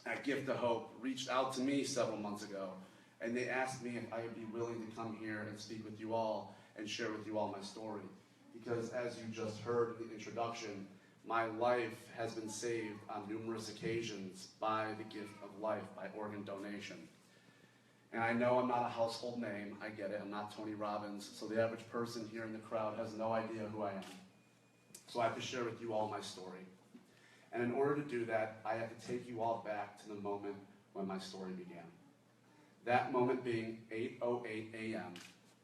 at Gift of Hope reached out to me several months ago, and they asked me if I would be willing to come here and speak with you all and share with you all my story. Because as you just heard in the introduction, my life has been saved on numerous occasions by the gift of life, by organ donation. And I know I'm not a household name, I get it, I'm not Tony Robbins, so the average person here in the crowd has no idea who I am. So I have to share with you all my story. And in order to do that, I have to take you all back to the moment when my story began. That moment being 8:08 a.m.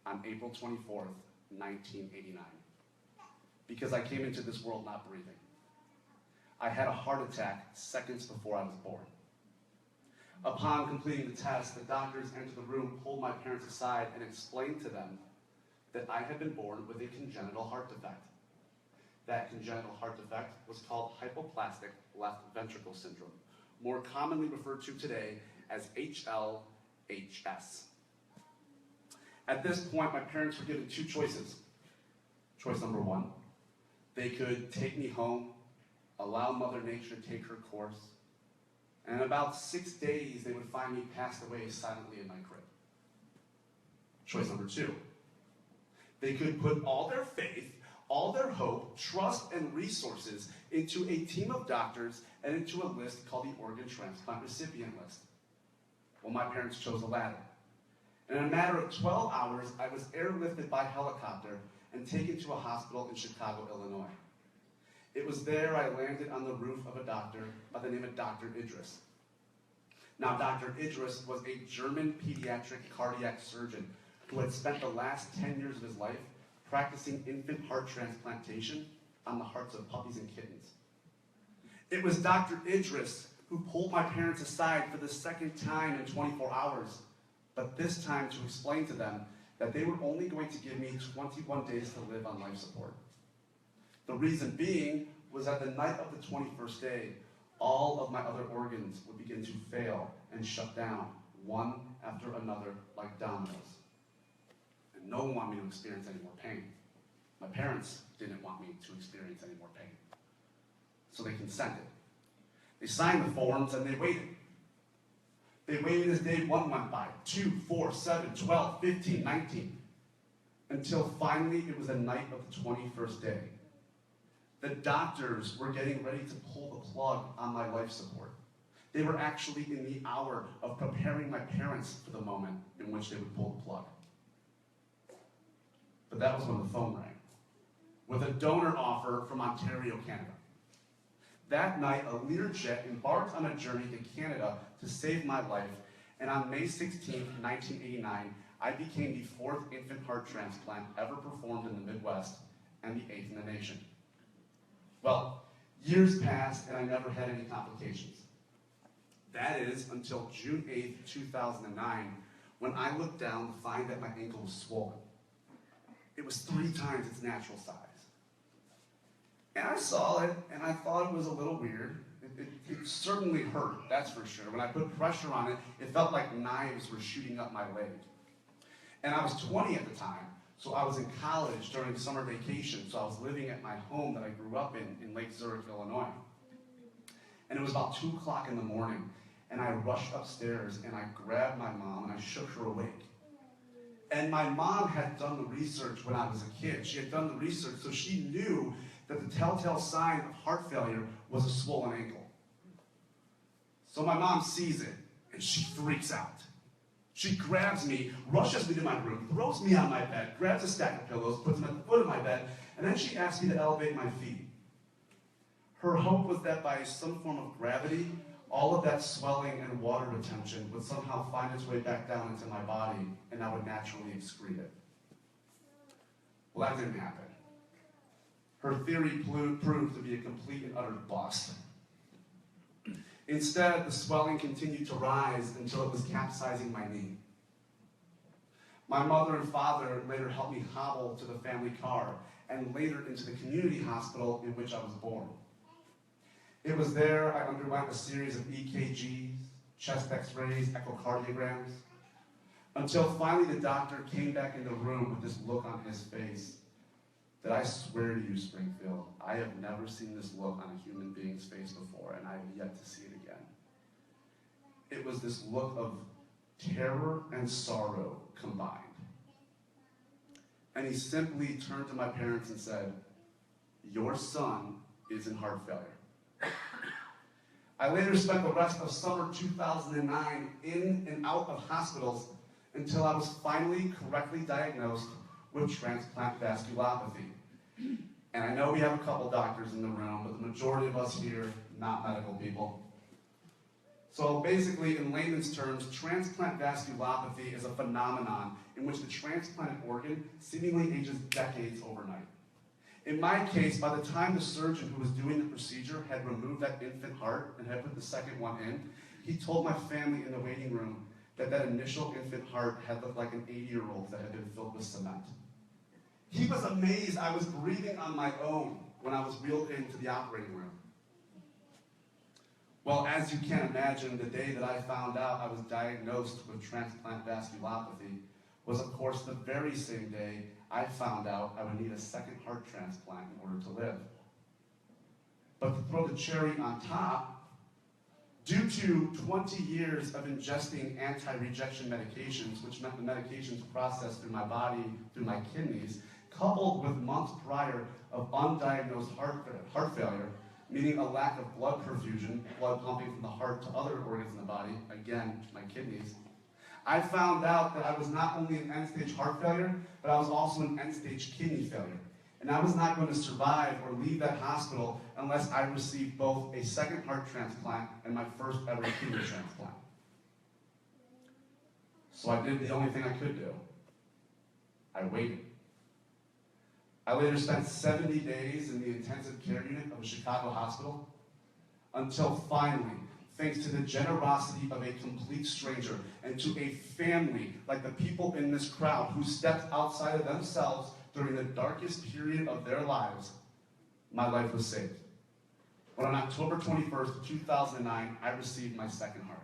on April 24th, 1989. Because I came into this world not breathing. I had a heart attack seconds before I was born. Upon completing the test, the doctors entered the room, pulled my parents aside, and explained to them that I had been born with a congenital heart defect. That congenital heart defect was called hypoplastic left ventricle syndrome, more commonly referred to today as HLHS. At this point, my parents were given two choices. Choice number one, they could take me home, allow Mother Nature to take her course, and in about 6 days, they would find me passed away silently in my crib. Choice number two, they could put all their faith, all their hope, trust, and resources into a team of doctors and into a list called the organ transplant recipient list. Well, my parents chose the latter. And in a matter of 12 hours, I was airlifted by helicopter and taken to a hospital in Chicago, Illinois. It was there I landed on the roof of a doctor by the name of Dr. Idris. Now, Dr. Idris was a German pediatric cardiac surgeon who had spent the last 10 years of his life practicing infant heart transplantation on the hearts of puppies and kittens. It was Dr. Idris who pulled my parents aside for the second time in 24 hours, but this time to explain to them that they were only going to give me 21 days to live on life support. The reason being was that the night of the 21st day, all of my other organs would begin to fail and shut down, one after another like dominoes. And no one wanted me to experience any more pain. My parents didn't want me to experience any more pain. So they consented. They signed the forms and they waited. They waited as day 1 went by, 2, 4, 7, 12, 15, 19, until finally it was the night of the 21st day. The doctors were getting ready to pull the plug on my life support. They were actually in the hour of preparing my parents for the moment in which they would pull the plug. But that was when the phone rang, with a donor offer from Ontario, Canada. That night, a Learjet embarked on a journey to Canada to save my life, and on May 16, 1989, I became the 4th infant heart transplant ever performed in the Midwest and the 8th in the nation. Well, years passed and I never had any complications. That is until June 8, 2009, when I looked down to find that my ankle was swollen. It was 3 times its natural size. And I saw it, and I thought it was a little weird. It certainly hurt, that's for sure. When I put pressure on it, it felt like knives were shooting up my leg. And I was 20 at the time, so I was in college during summer vacation, so I was living at my home that I grew up in Lake Zurich, Illinois. And it was about 2 o'clock in the morning, and I rushed upstairs, and I grabbed my mom, and I shook her awake. And my mom had done the research when I was a kid. She had done the research, so she knew that the telltale sign of heart failure was a swollen ankle. So my mom sees it, and she freaks out. She grabs me, rushes me to my room, throws me on my bed, grabs a stack of pillows, puts them at the foot of my bed, and then she asks me to elevate my feet. Her hope was that by some form of gravity, all of that swelling and water retention would somehow find its way back down into my body, and I would naturally excrete it. Well, that didn't happen. Her theory proved to be a complete and utter bust. Instead, the swelling continued to rise until it was capsizing my knee. My mother and father later helped me hobble to the family car and later into the community hospital in which I was born. It was there I underwent a series of EKGs, chest x-rays, echocardiograms, until finally the doctor came back in the room with this look on his face that I swear to you, Springfield, I have never seen this look on a human being's face before, and I have yet to see it again. it was this look of terror and sorrow combined. And he simply turned to my parents and said, "Your son is in heart failure." I later spent the rest of summer 2009 in and out of hospitals until I was finally correctly diagnosed with transplant vasculopathy. And I know we have a couple doctors in the room, but the majority of us here, not medical people. So basically, in layman's terms, transplant vasculopathy is a phenomenon in which the transplanted organ seemingly ages decades overnight. In my case, by the time the surgeon who was doing the procedure had removed that infant heart and had put the second one in, he told my family in the waiting room that that initial infant heart had looked like an 80-year-old that had been filled with cement. He was amazed I was breathing on my own when I was wheeled into the operating room. Well, as you can imagine, the day that I found out I was diagnosed with transplant vasculopathy was, of course, the very same day I found out I would need a second heart transplant in order to live. But to throw the cherry on top, due to 20 years of ingesting anti-rejection medications, which meant the medications processed through my body, through my kidneys, coupled with months prior of undiagnosed heart failure, meaning a lack of blood perfusion, blood pumping from the heart to other organs in the body, again, my kidneys, I found out that I was not only in end-stage heart failure, but I was also in end-stage kidney failure. And I was not going to survive or leave that hospital unless I received both a second heart transplant and my first ever kidney transplant. So I did the only thing I could do. I waited. I later spent 70 days in the intensive care unit of a Chicago hospital until finally, thanks to the generosity of a complete stranger and to a family like the people in this crowd who stepped outside of themselves during the darkest period of their lives, my life was saved. When on October 21st, 2009, I received my second heart.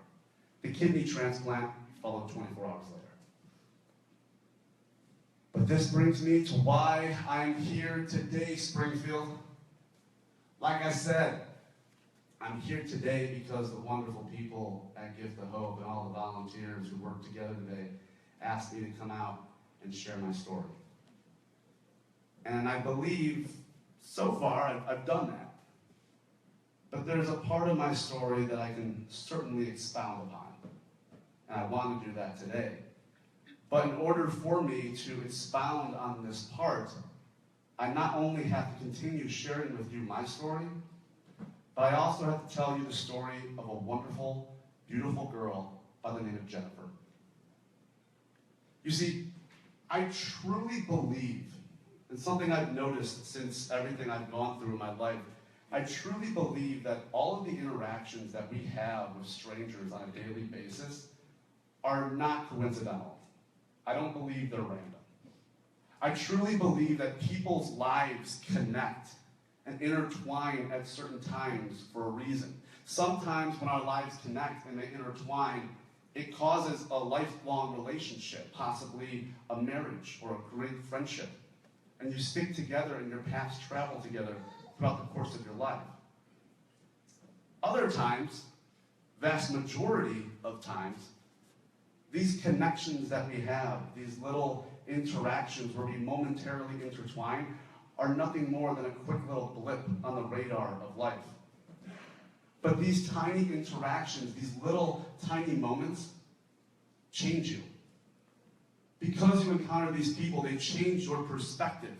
The kidney transplant followed 24 hours later. But this brings me to why I'm here today, Springfield. Like I said, I'm here today because the wonderful people at Gift of Hope and all the volunteers who worked together today asked me to come out and share my story. And I believe, so far, I've done that. But there's a part of my story that I can certainly expound upon. And I want to do that today. But in order for me to expound on this part, I not only have to continue sharing with you my story, but I also have to tell you the story of a wonderful, beautiful girl by the name of Jennifer. You see, I truly believe, and something I've noticed since everything I've gone through in my life, I truly believe that all of the interactions that we have with strangers on a daily basis are not coincidental. I don't believe they're random. I truly believe that people's lives connect and intertwine at certain times for a reason. Sometimes when our lives connect and they intertwine, it causes a lifelong relationship, possibly a marriage or a great friendship. And you stick together and your paths travel together throughout the course of your life. Other times, vast majority of times, these connections that we have, these little interactions where we momentarily intertwine, are nothing more than a quick little blip on the radar of life. But these tiny interactions, these little tiny moments, change you. Because you encounter these people, they change your perspective.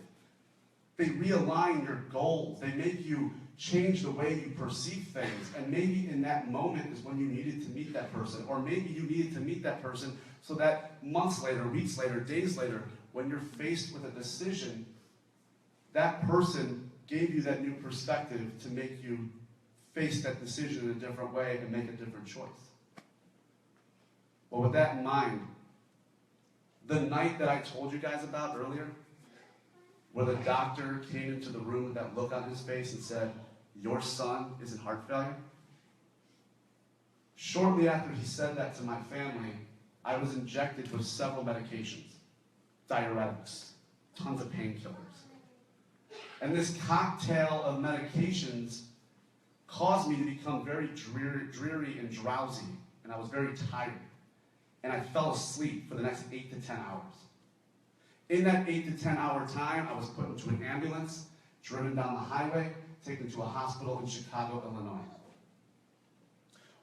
They realign your goals. They make you change the way you perceive things. And maybe in that moment is when you needed to meet that person. Or maybe you needed to meet that person so that months later, weeks later, days later, when you're faced with a decision, that person gave you that new perspective to make you face that decision in a different way and make a different choice. Well, with that in mind, the night that I told you guys about earlier, where the doctor came into the room with that look on his face and said, "Your son is in heart failure," shortly after he said that to my family, I was injected with several medications, diuretics, tons of painkillers. And this cocktail of medications caused me to become very dreary and drowsy and I was very tired. And I fell asleep for the next 8 to 10 hours. In that 8 to 10 hour time, I was put into an ambulance, driven down the highway, taken to a hospital in Chicago, Illinois.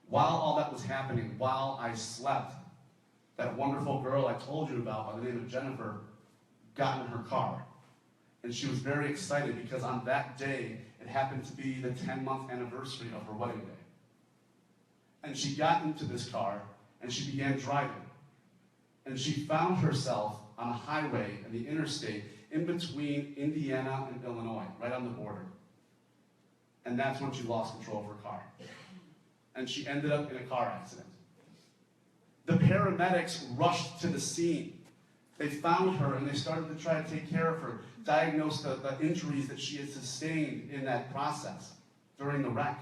While all that was happening, while I slept, that wonderful girl I told you about by the name of Jennifer got in her car. And she was very excited because on that day, it happened to be the 10-month anniversary of her wedding day. And she got into this car, and she began driving. And she found herself on a highway in the interstate in between Indiana and Illinois, right on the border. And that's when she lost control of her car. And she ended up in a car accident. The paramedics rushed to the scene. They found her and they started to try to take care of her, diagnose the injuries that she had sustained in that process during the wreck.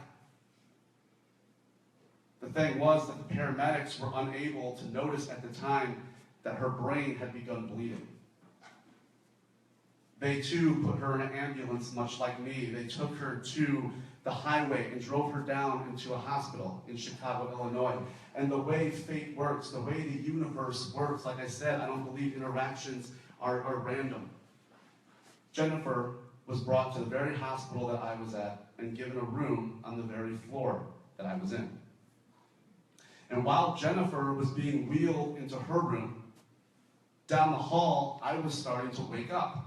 The thing was that the paramedics were unable to notice at the time that her brain had begun bleeding. They too put her in an ambulance, much like me. They took her to the highway and drove her down into a hospital in Chicago, Illinois. And the way fate works, the way the universe works, like I said, I don't believe interactions are random. Jennifer was brought to the very hospital that I was at and given a room on the very floor that I was in. And while Jennifer was being wheeled into her room, down the hall, I was starting to wake up,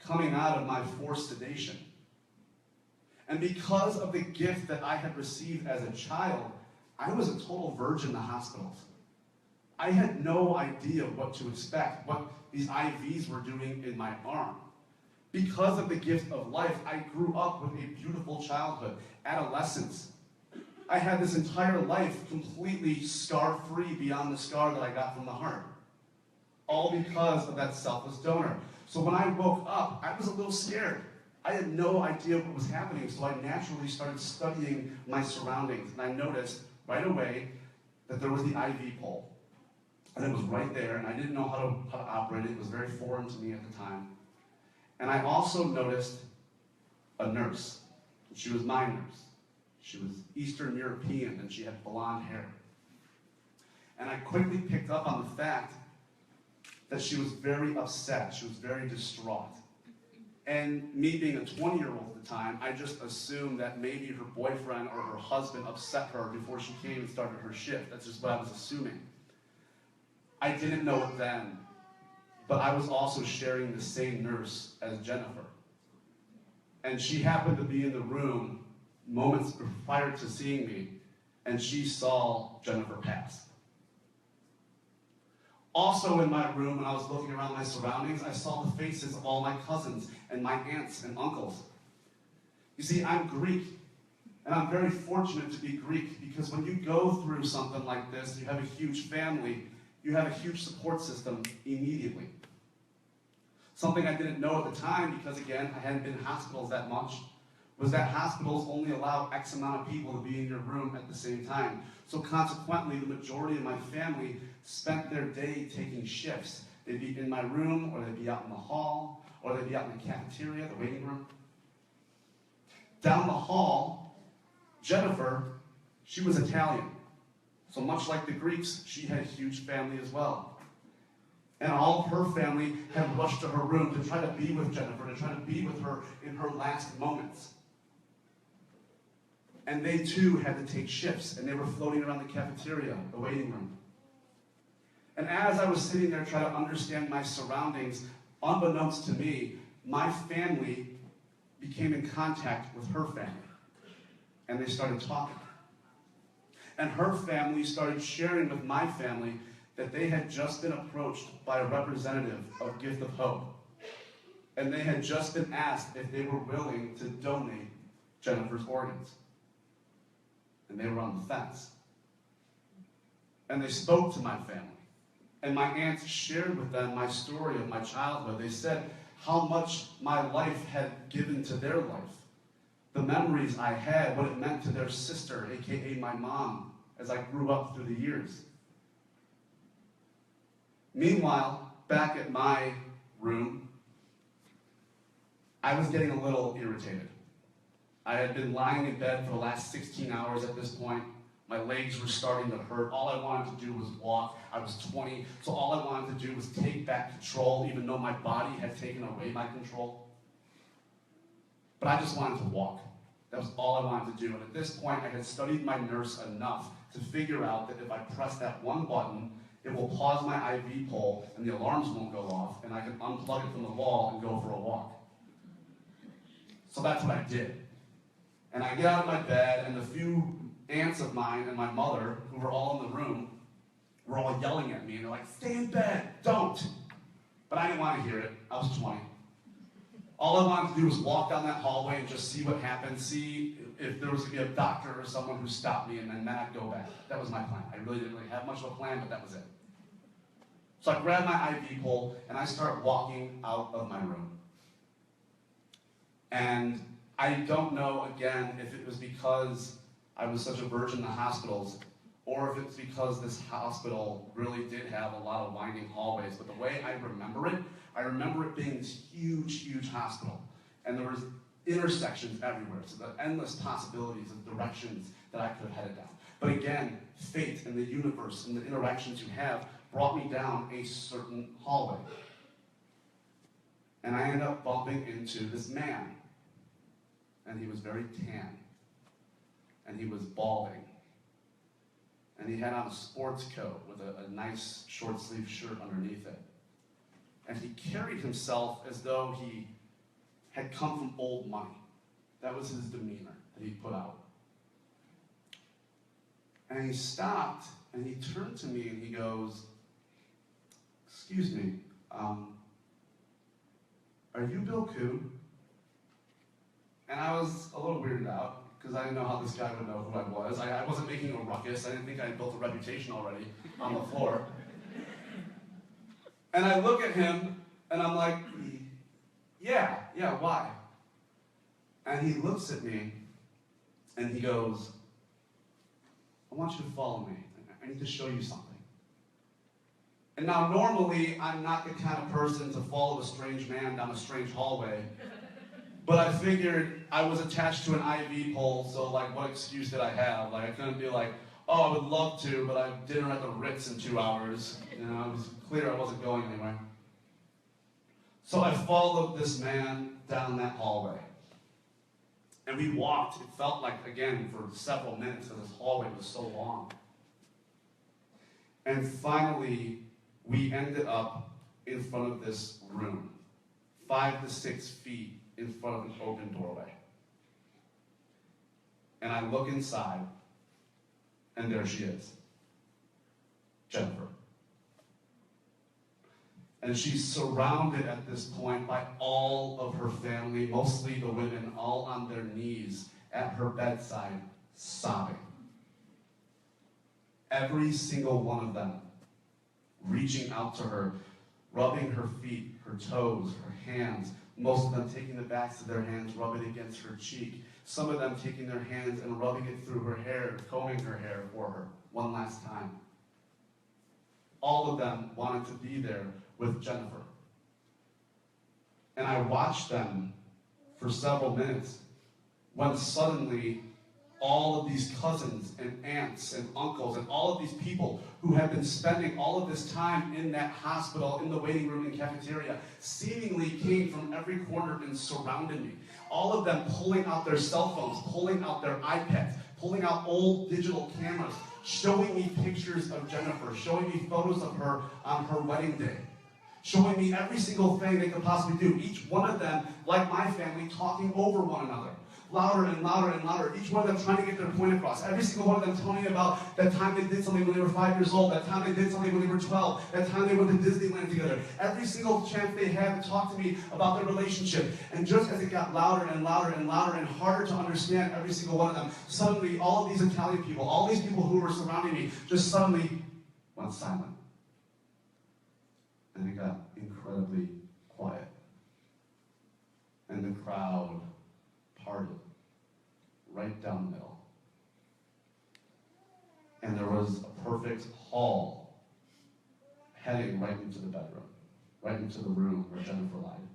coming out of my forced sedation. And because of the gift that I had received as a child, I was a total virgin in the hospitals. I had no idea what to expect, what these IVs were doing in my arm. Because of the gift of life, I grew up with a beautiful childhood, adolescence. I had this entire life completely scar-free beyond the scar that I got from the heart. All because of that selfless donor. So when I woke up, I was a little scared. I had no idea what was happening, so I naturally started studying my surroundings. And I noticed right away that there was the IV pole. And it was right there, and I didn't know how to operate it. It was very foreign to me at the time. And I also noticed a nurse. She was my nurse. She was Eastern European, and she had blonde hair. And I quickly picked up on the fact that she was very upset. She was very distraught. And me being a 20-year-old at the time, I just assumed that maybe her boyfriend or her husband upset her before she came and started her shift. That's just what I was assuming. I didn't know it then, but I was also sharing the same nurse as Jennifer. And she happened to be in the room moments prior to seeing me, and she saw Jennifer pass. Also in my room, when I was looking around my surroundings, I saw the faces of all my cousins and my aunts and uncles. You see, I'm Greek, and I'm very fortunate to be Greek because when you go through something like this, you have a huge family, you have a huge support system immediately. Something I didn't know at the time, because again, I hadn't been in hospitals that much, was that hospitals only allow X amount of people to be in your room at the same time. So consequently, the majority of my family spent their day taking shifts. They'd be in my room, or they'd be out in the hall, or they'd be out in the cafeteria, the waiting room. Down the hall, Jennifer, she was Italian. So much like the Greeks, she had a huge family as well. And all of her family had rushed to her room to try to be with Jennifer, to try to be with her in her last moments. And they too had to take shifts, and they were floating around the cafeteria, the waiting room. And as I was sitting there trying to understand my surroundings, unbeknownst to me, my family became in contact with her family. And they started talking. And her family started sharing with my family that they had just been approached by a representative of Gift of Hope. And they had just been asked if they were willing to donate Jennifer's organs. And they were on the fence. And they spoke to my family. And my aunts shared with them my story of my childhood. They said how much my life had given to their life. The memories I had, what it meant to their sister, aka my mom, as I grew up through the years. Meanwhile, back at my room, I was getting a little irritated. I had been lying in bed for the last 16 hours at this point. My legs were starting to hurt. All I wanted to do was walk. I was 20, so all I wanted to do was take back control, even though my body had taken away my control. But I just wanted to walk. That was all I wanted to do. And at this point, I had studied my nurse enough to figure out that if I press that one button, it will pause my IV pole and the alarms won't go off, and I can unplug it from the wall and go for a walk. So that's what I did. And I get out of my bed, and the few aunts of mine and my mother, who were all in the room, were all yelling at me, and they're like, stay in bed, don't. But I didn't want to hear it. I was 20. All I wanted to do was walk down that hallway and just see what happened, see if there was going to be a doctor or someone who stopped me, and then I'd go back. That was my plan. I really didn't have much of a plan, but that was it. So I grabbed my IV pole, and I start walking out of my room. And I don't know, again, if it was because I was such a virgin in the hospitals, or if it's because this hospital really did have a lot of winding hallways. But the way I remember it being this huge, huge hospital. And there was intersections everywhere, so the endless possibilities of directions that I could have headed down. But again, fate and the universe and the interactions you have brought me down a certain hallway. And I ended up bumping into this man. And he was very tan. And he was balding. And he had on a sports coat with a nice short sleeve shirt underneath it. And he carried himself as though he had come from old money. That was his demeanor that he put out. And he stopped, and he turned to me, and he goes, excuse me, are you Bill Coon? And I was a little weirded out, because I didn't know how this guy would know who I was. I wasn't making a ruckus. I didn't think I had built a reputation already on the floor. And I look at him, and I'm like, yeah, why? And he looks at me, and he goes, I want you to follow me. I need to show you something. And now, normally, I'm not the kind of person to follow a strange man down a strange hallway. But I figured I was attached to an IV pole, so like, what excuse did I have? Like, I couldn't be like, oh, I would love to, but I have dinner at the Ritz in 2 hours. You know, it was clear I wasn't going anywhere. So I followed this man down that hallway. And we walked, it felt like, again, for several minutes, because this hallway was so long. And finally, we ended up in front of this room, 5 to 6 feet in front of an open doorway. And I look inside, and there she is, Jennifer. And she's surrounded at this point by all of her family, mostly the women, all on their knees at her bedside, sobbing. Every single one of them reaching out to her, rubbing her feet, her toes, her hands, most of them taking the backs of their hands, rubbing against her cheek. Some of them taking their hands and rubbing it through her hair, combing her hair for her one last time. All of them wanted to be there with Jennifer. And I watched them for several minutes when suddenly all of these cousins and aunts and uncles and all of these people who had been spending all of this time in that hospital, in the waiting room and cafeteria, seemingly came from every corner and surrounded me. All of them pulling out their cell phones, pulling out their iPads, pulling out old digital cameras, showing me pictures of Jennifer, showing me photos of her on her wedding day, showing me every single thing they could possibly do. Each one of them, like my family, talking over one another. Louder and louder and louder. Each one of them trying to get their point across. Every single one of them telling me about that time they did something when they were 5 years old, that time they did something when they were 12, that time they went to Disneyland together. Every single chance they had to talk to me about their relationship. And just as it got louder and louder and louder and harder to understand every single one of them, suddenly all of these Italian people, all these people who were surrounding me, just suddenly went silent. And it got incredibly quiet. And the crowd parted right down the middle. And there was a perfect hall heading right into the bedroom, right into the room where Jennifer lied.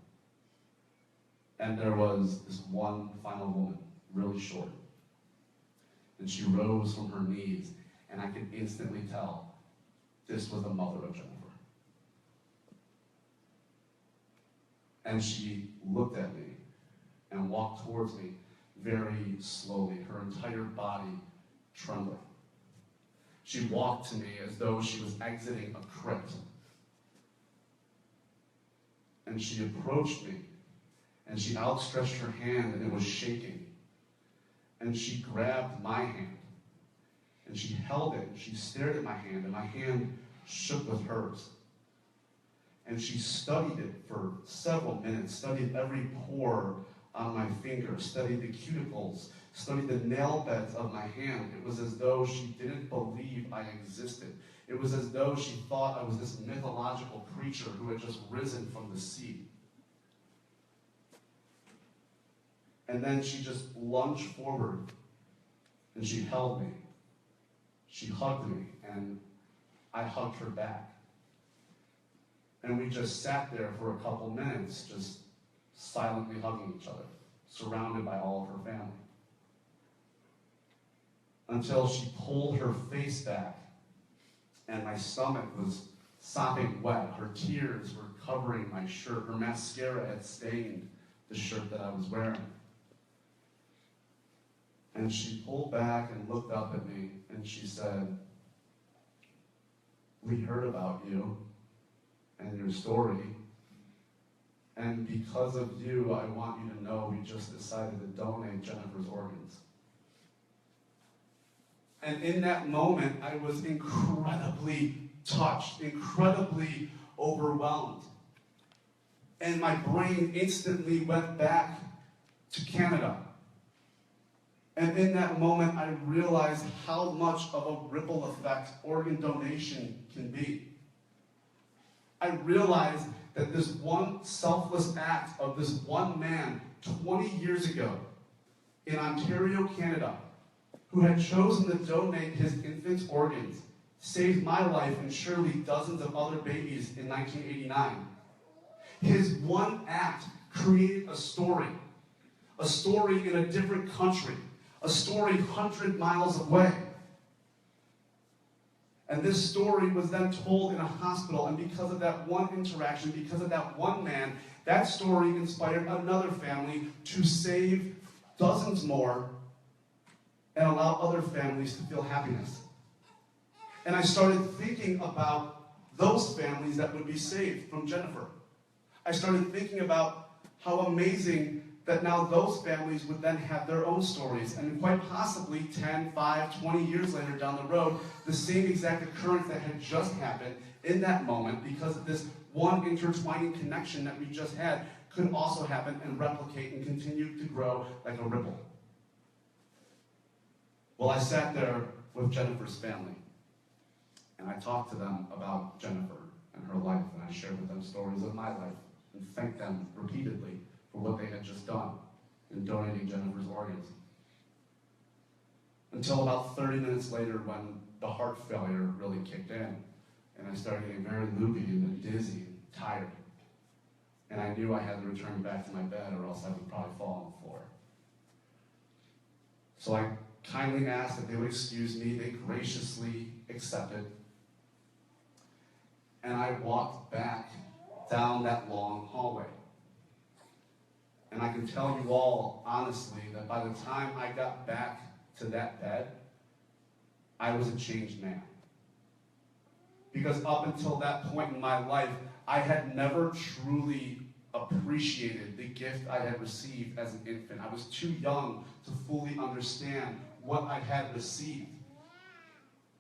And there was this one final woman, really short. And she rose from her knees, and I could instantly tell this was the mother of Jennifer. And she looked at me and walked towards me very slowly, her entire body trembling. She walked to me as though she was exiting a crypt. And she approached me, and she outstretched her hand, and it was shaking. And she grabbed my hand, and she held it, and she stared at my hand, and my hand shook with hers. And she studied it for several minutes, studied every pore on my finger, studied the cuticles, studied the nail beds of my hand. It was as though she didn't believe I existed. It was as though she thought I was this mythological creature who had just risen from the sea. And then she just lunged forward, and she held me. She hugged me, and I hugged her back. And we just sat there for a couple minutes, just silently hugging each other, surrounded by all of her family. Until she pulled her face back, and my stomach was sopping wet. Her tears were covering my shirt. Her mascara had stained the shirt that I was wearing. And she pulled back and looked up at me, and she said, "We heard about you and your story, and because of you, I want you to know we just decided to donate Jennifer's organs." And in that moment, I was incredibly touched, incredibly overwhelmed. And my brain instantly went back to Canada. And in that moment, I realized how much of a ripple effect organ donation can be. I realized that this one selfless act of this one man 20 years ago in Ontario, Canada, who had chosen to donate his infant's organs, saved my life and surely dozens of other babies in 1989. His one act created a story in a different country, a story 100 miles away. And this story was then told in a hospital, and because of that one interaction, because of that one man, that story inspired another family to save dozens more and allow other families to feel happiness. And I started thinking about those families that would be saved from Jennifer. I started thinking about how amazing that now those families would then have their own stories, and quite possibly 10, 5, 20 years later down the road, the same exact occurrence that had just happened in that moment, because of this one intertwining connection that we just had, could also happen and replicate and continue to grow like a ripple. Well, I sat there with Jennifer's family, and I talked to them about Jennifer and her life, and I shared with them stories of my life, and thanked them repeatedly for what they had just done in donating Jennifer's organs. Until about 30 minutes later, when the heart failure really kicked in, and I started getting very loopy and dizzy and tired. And I knew I had to return back to my bed, or else I would probably fall on the floor. So I kindly asked that they would excuse me. They graciously accepted. And I walked back down that long hallway. And I can tell you all honestly that by the time I got back to that bed, I was a changed man. Because up until that point in my life, I had never truly appreciated the gift I had received as an infant. I was too young to fully understand what I had received.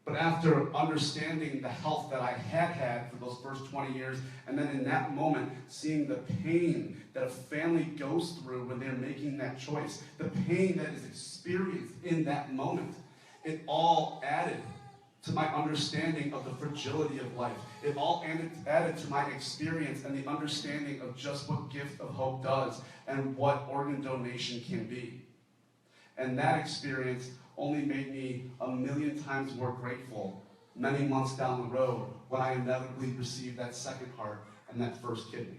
But after understanding the health that I had had for those first 20 years, and then in that moment, seeing the pain that a family goes through when they're making that choice, the pain that is experienced in that moment, it all added to my understanding of the fragility of life. It all added to my experience and the understanding of just what Gift of Hope does and what organ donation can be. And that experience only made me a million times more grateful many months down the road when I inevitably received that second heart and that first kidney.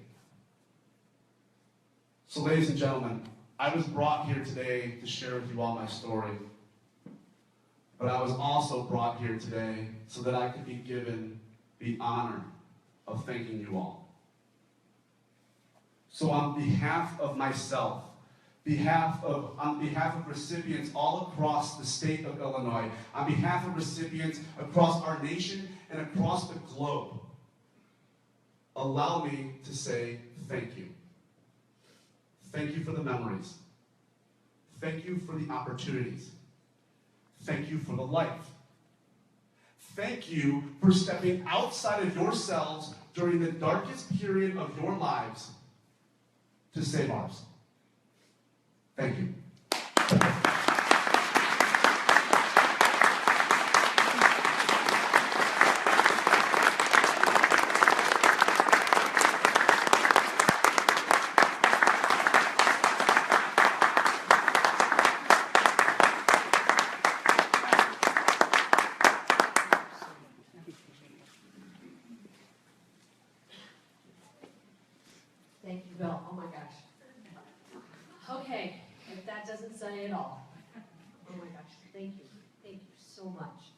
So ladies and gentlemen, I was brought here today to share with you all my story. But I was also brought here today so that I could be given the honor of thanking you all. So on behalf of myself, on behalf of recipients all across the state of Illinois, on behalf of recipients across our nation and across the globe, allow me to say thank you. Thank you for the memories. Thank you for the opportunities. Thank you for the life. Thank you for stepping outside of yourselves during the darkest period of your lives to save ours. Thank you. Thank you, Bill. Oh my gosh. Okay, if that doesn't say it all. Oh my gosh, thank you. Thank you so much.